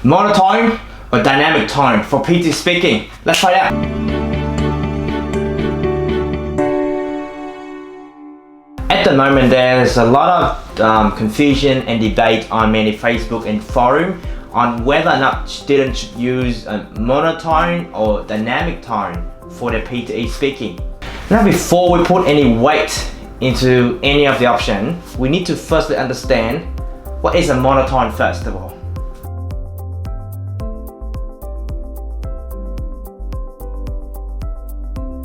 Monotone or dynamic tone for PTE speaking? Let's find out. At the moment, there's a lot of confusion and debate on many Facebook and forum on whether or not students should use a monotone or dynamic tone for their PTE speaking. Now, before we put any weight into any of the option, we need to firstly understand what is a monotone first of all.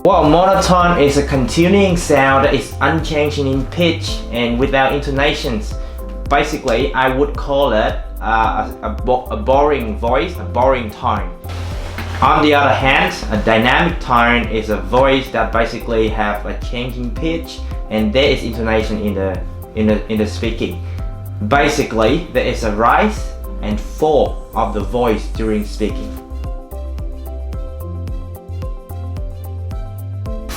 Well, monotone is a continuing sound that is unchanging in pitch and without intonations. Basically, I would call it a boring voice, a boring tone. On the other hand, a dynamic tone is a voice that basically have a changing pitch and there is intonation in the speaking. Basically, there is a rise and fall of the voice during speaking.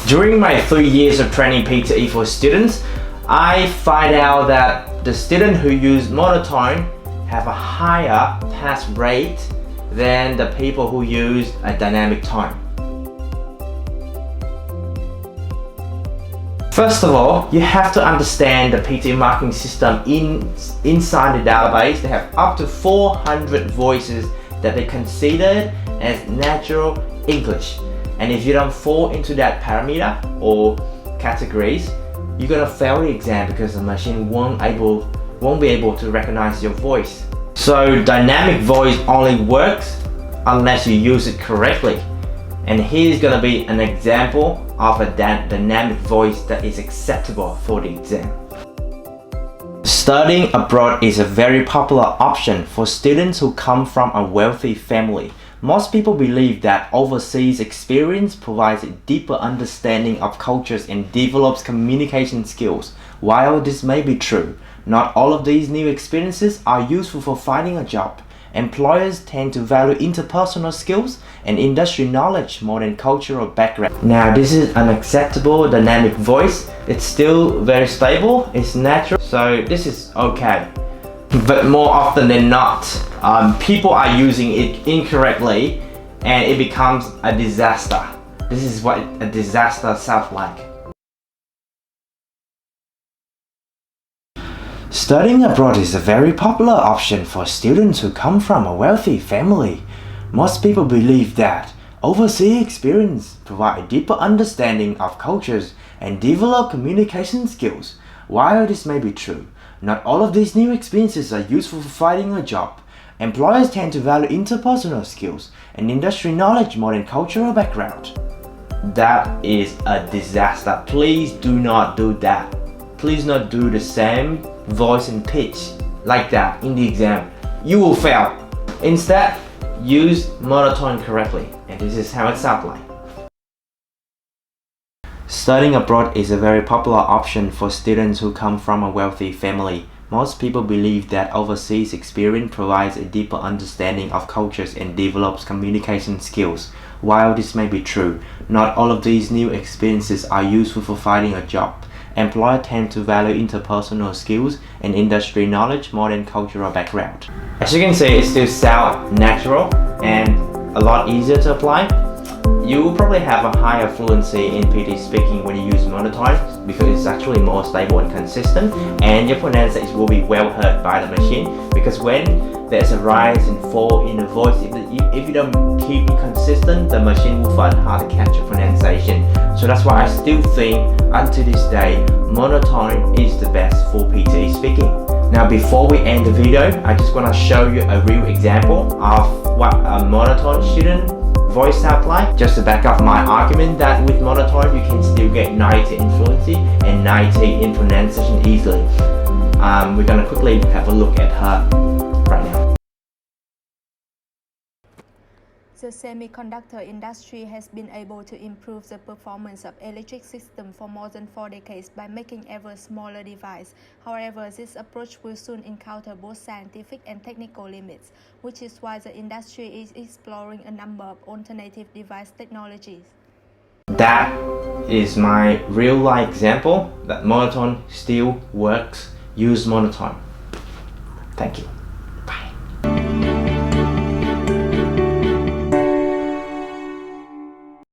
During my 3 years of training PTE for students, I find out that the students who use monotone have a higher pass rate than the people who use a dynamic tone. First of all, you have to understand the PTE marking system inside the database. They have up to 400 voices that they considered as natural English. And if you don't fall into that parameter or categories, you're gonna fail the exam because the machine won't be able to recognize your voice. So dynamic voice only works unless you use it correctly. And here's gonna be an example of a dynamic voice that is acceptable for the exam. Studying abroad is a very popular option for students who come from a wealthy family. Most people believe that overseas experience provides a deeper understanding of cultures and develops communication skills. While this may be true, not all of these new experiences are useful for finding a job. Employers tend to value interpersonal skills and industry knowledge more than cultural background. Now, this is an acceptable dynamic voice. It's still very stable, it's natural, so this is okay. But more often than not, people are using it incorrectly and it becomes a disaster. This is what a disaster sounds like. Studying abroad is a very popular option for students who come from a wealthy family. Most people believe that overseas experience provide a deeper understanding of cultures and develop communication skills. While this may be true, not all of these new experiences are useful for finding a job. Employers tend to value interpersonal skills and industry knowledge more than cultural background. That is a disaster. Please do not do that. Please not do the same voice and pitch like that in the exam. You will fail. Instead, use monotone correctly, and this is how it sounds like. Studying abroad is a very popular option for students who come from a wealthy family. Most people believe that overseas experience provides a deeper understanding of cultures and develops communication skills. While this may be true, not all of these new experiences are useful for finding a job. Employers tend to value interpersonal skills and industry knowledge more than cultural background. As you can see, it still sounds natural and a lot easier to apply. You will probably have a higher fluency in PTE speaking when you use monotone because it's actually more stable and consistent, and your pronunciation will be well heard by the machine because when there's a rise and fall in the voice, if you don't keep it consistent, the machine will find hard to catch your pronunciation. So that's why I still think until this day, monotone is the best for PTE speaking. Now, before we end the video, I just want to show you a real example of what a monotone student voice sound like, just to back up my argument that with monotone you can still get 90 in fluency and 90 in pronunciation easily. We're gonna quickly have a look at her right now. The semiconductor industry has been able to improve the performance of electric systems for more than 4 decades by making ever smaller devices. However, this approach will soon encounter both scientific and technical limits, which is why the industry is exploring a number of alternative device technologies. That is my real life example that monotone still works. Use monotone. Thank you.